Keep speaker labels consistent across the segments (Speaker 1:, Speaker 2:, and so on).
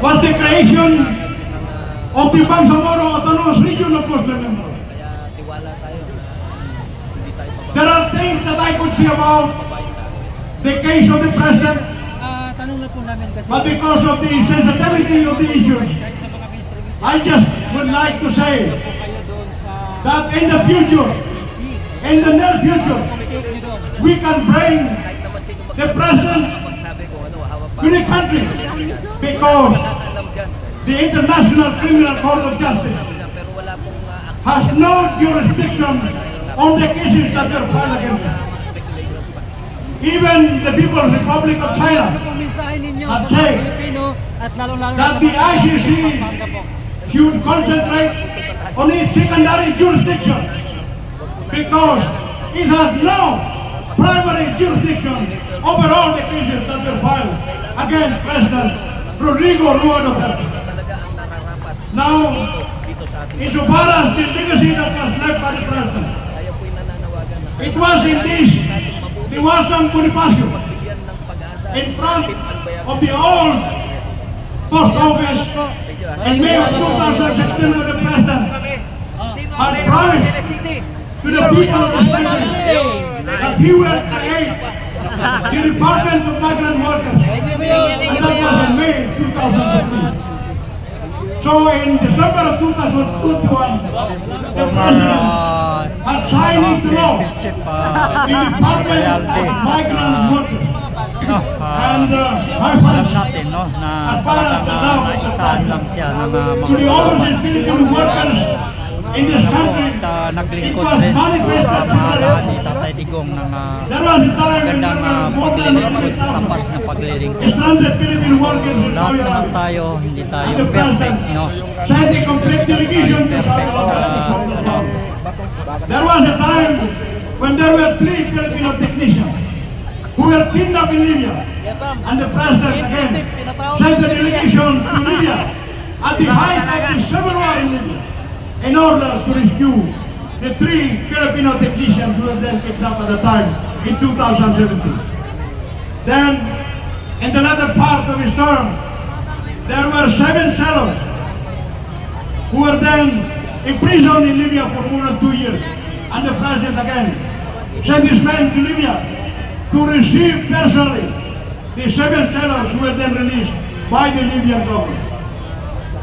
Speaker 1: was the creation of the Bangsamoro Autonomous Region of Muslim Mindanao. There are things that I could say about the case of the president, but because of the sensitivity of the issues, I just would like to say that in the future, in the near future, we can bring the president to the country because the International Criminal Court of Justice has no jurisdiction on the cases that were filed against him. Even the People's Republic of China has said that the ICC should concentrate on its secondary jurisdiction because it has no primary jurisdiction over all the cases that were filed against President Rodrigo Rua Duterte. Now, insofar as the legacy that was left by the President, it was indeed the Western Bonifacio in front of the old post office in May of 2016 when the President had promised to the people of the country that he will create the Department of Migrant Workers, and that was in May 2015. So in December of 2021, the President had signed into law the Department of Migrant Workers. And my friends, as far as the law to the overseas Filipino workers in this country, it was manifest there was a time when there were more than 100,000 stranded Filipino workers in Saudi Arabia. And the President sent a complete delegation to Saudi Arabia. There was a time when there were 3 Filipino technicians who were kidnapped in Libya. And the President again sent a delegation to Libya at the height of the civil war in Libya in order to rescue the 3 Filipino technicians who were then kidnapped at the time in 2017. Then, in the latter part of his term, there were 7 sailors who were then imprisoned in Libya for more than 2 years. And the President again sent his men to Libya to receive personally the 7 sailors who were then released by the Libyan government.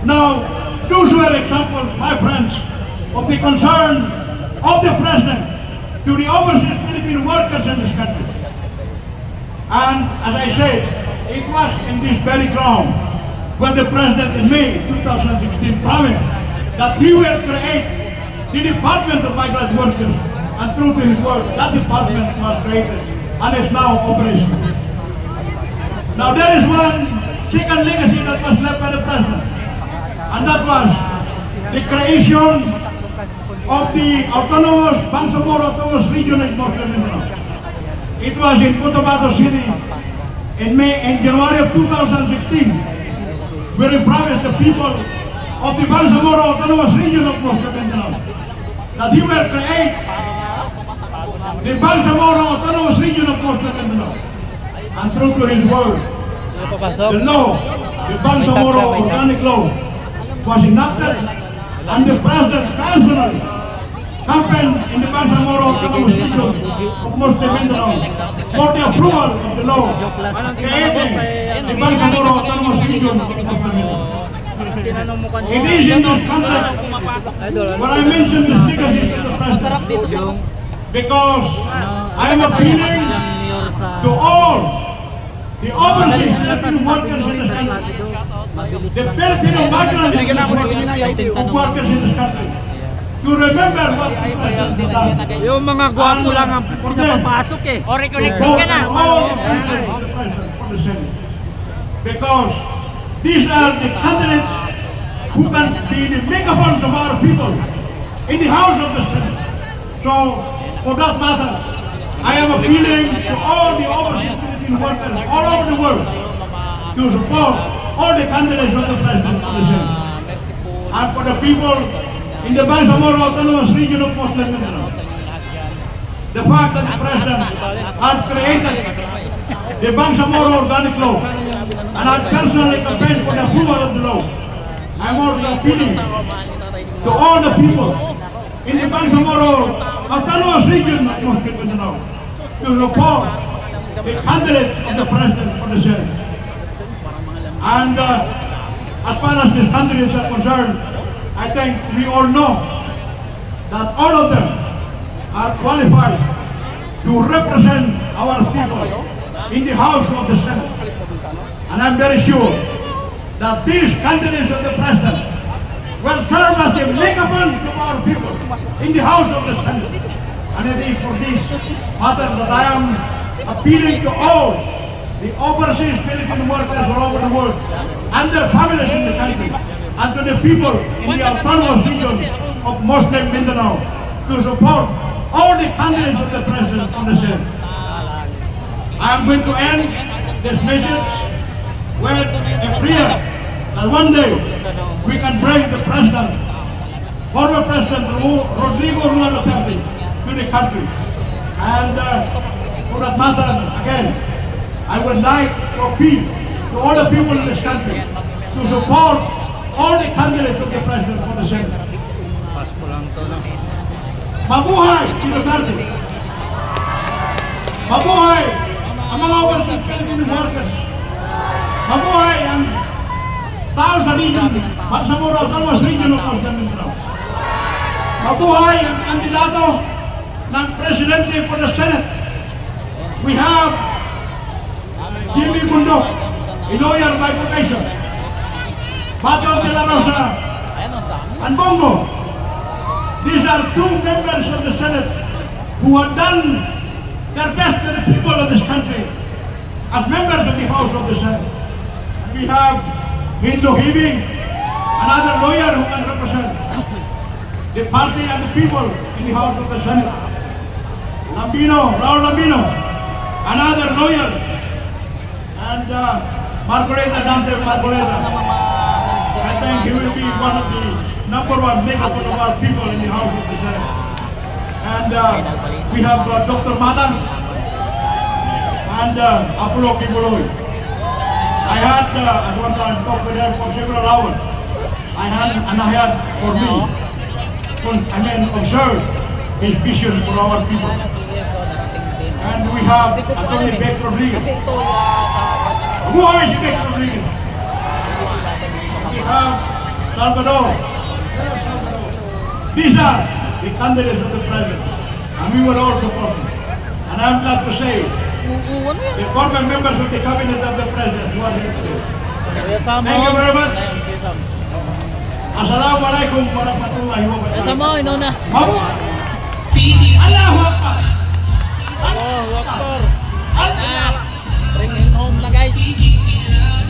Speaker 1: Now, those were examples, my friends, of the concern of the President to the overseas Filipino workers in this country. And as I said, it was in this very ground where the President in May 2016 promised that he will create the Department of Migrant Workers, and true to his word, that department was created and is now operational. Now there is one second legacy that was left by the President, and that was the creation of the Bangsamoro Autonomous Region in Muslim Mindanao. It was in Cotabato City in January of 2016, where he promised the people of the Bangsamoro Autonomous Region of Muslim Mindanao that he will create the Bangsamoro Autonomous Region of Muslim Mindanao. And true to his word, the law, the Bangsamoro Organic Law, was enacted, and the President personally campaigned in the Bangsamoro Autonomous Region of Muslim Mindanao for the approval of the law creating the Bangsamoro Autonomous Region of Muslim Mindanao. It is in this context when I mention the legacies of the President, because I am appealing to all the overseas Filipino workers in this country, the Filipino migrant workers in this country, to remember what the President has done.
Speaker 2: Yung mga gwapo lang ang pinapapasok eh. O reconnecting ka na.
Speaker 1: All the candidates of the President for the Senate. Because these are the candidates who can be the megaphones of our people in the House of the Senate. So, for that matter, I am appealing to all the overseas Filipino workers all over the world to support all the candidates of the President for the Senate. And for the people in the Bangsamoro Autonomous Region of Muslim Mindanao, the fact that the President has created the Bangsamoro Organic Law
Speaker 3: and I personally campaigned for the approval of the law. I'm also appealing to all the people in the Bangsamoro Autonomous Region of Muslim Mindanao to support the candidate of the President for the Senate. And as far as these candidates are concerned, I think we all know that all of them are qualified to represent our people in the House of the Senate. And I'm very sure that these candidates of the President will serve as the megaphone of our people in the House of the Senate. And it is for this matter that I am appealing to all the overseas Philippine workers all over the world and their families in the country, and to the people in the autonomous region of Muslim Mindanao to support all the candidates of the President on the Senate. I am going to end this message with a prayer that one day we can bring the President, former President Rodrigo Roa Duterte, to the country. And for that matter, again, I would like to appeal to all the people in this country to support all the candidates of the President for the Senate.
Speaker 1: Pasko lang to, no?
Speaker 3: Mabuhay si Duterte! Mabuhay ang mga overseas Philippine workers! Mabuhay ang tao sa region, Bangsamoro Autonomous Region of Muslim Mindanao! Mabuhay ang kandidato ng Presidente for the Senate! We have Jimmy Bundok, a lawyer by profession. Bato de la Rosa and Bongo. These are two members of the Senate who have done their best to the people of this country as members of the House of the Senate. And we have Hindu Hibing, another lawyer who can represent the party and the people in the House of the Senate. Raul Lambino, another lawyer. And Marcoleta, Dante Marcoleta. I think he will be one of the #1 megaphone of our people in the House of the Senate. And we have Dr. Matan and Apollo Kibuloy. I had at one time talked with them for several hours. I had for me, observed his vision for our people. And we have Atty. Beck Rodriguez. Who is Beck Rodriguez? We have Salvador. These are the candidates of the President. And we were all supporting. And I'm glad to say, the former members of the cabinet of the President who are here today. Thank you very much. Assalamualaikum warahmatullahi wabarakatuh.
Speaker 2: Sama, inuna.
Speaker 3: Mabuhay! Allahu Akbar!
Speaker 2: Allahu Akbar. Bring him home na, guys.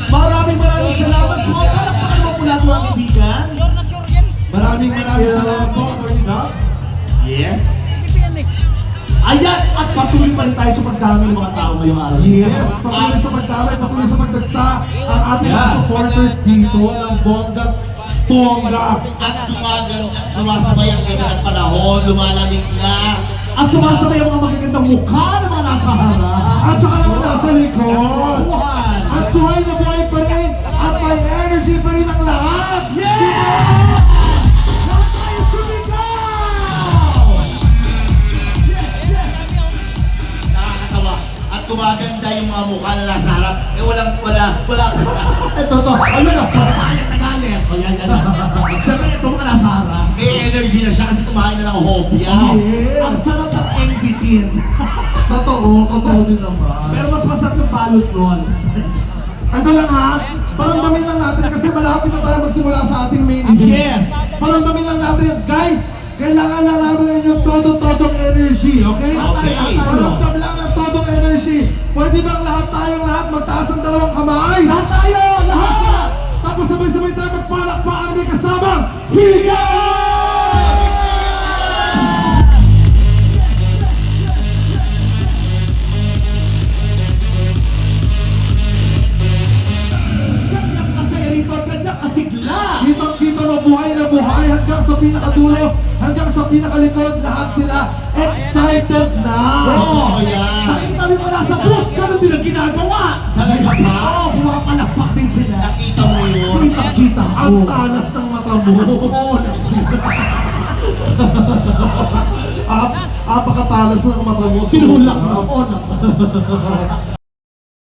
Speaker 4: Maraming salamat po. Palakpakan mo po lahat mga kaibigan.
Speaker 2: Sure na sure yan.
Speaker 4: Maraming salamat po, Atty. Dobbs. Yes.
Speaker 2: Hindi pa yan eh.
Speaker 4: Ayan, at patuloy pa rin tayo sa pagdami ng mga tao ngayong araw.
Speaker 5: Yes, patuloy sa pagdamay, patuloy sa pagdagsa ang ating mga supporters dito ng bongga.
Speaker 4: At sumasabay ang ganda ng panahon, lumalamig na. At sumasabay ang mga magagandang mukha ng mga nasa harap.
Speaker 5: At saka naman nasa likod.
Speaker 4: Buhay.
Speaker 5: At buhay na buhay pa rin. At may energy pa rin ang lahat.
Speaker 4: Yeah! Lahat tayo sumigaw! Yes! Nakakatawa. At gumaganda yung mga mukha na nasa harap. Eh wala kasi.
Speaker 5: Ito.
Speaker 4: Ayun na, pagkain na galit. Siyempre ito mga nasa harap. May energy na siya kasi kumain na ng hopya.
Speaker 5: Yes.
Speaker 4: Ang sarap ng NBTin.
Speaker 5: Totoo din naman.
Speaker 4: Pero mas masarap yung balot nun.
Speaker 5: Ito lang ha, paramdamin lang natin kasi malapit na tayo magsimula sa ating main event.
Speaker 4: Yes.
Speaker 5: Paramdamin lang natin, guys, kailangan lang namin yung todo-todong energy, okay?
Speaker 4: Okay.
Speaker 5: Paramdam lang ng todong energy. Pwede bang tayong lahat magtaas ang dalawang kamay?
Speaker 4: Lahat tayo! Lahat!
Speaker 5: Tapos sabay-sabay tayo magpalakpakan, may kasamang sigaw!
Speaker 4: Ganyan kasaya rito, ganyan kasigla!
Speaker 5: Kitang-kita na buhay hanggang sa pinakadulo, hanggang sa pinakalikod, lahat sila excited na!
Speaker 4: Oo, yan! Nakita rin mo nasa bus, ganun din ang ginagawa! Talaga ba?
Speaker 5: Oo, pumapalakpak din sila.
Speaker 4: Nakita mo yun?
Speaker 5: Kita-kita ko. Ang talas ng mata mo. Oo, nakita. Apakatalas ng mata mo. Sinulak mo. Oo,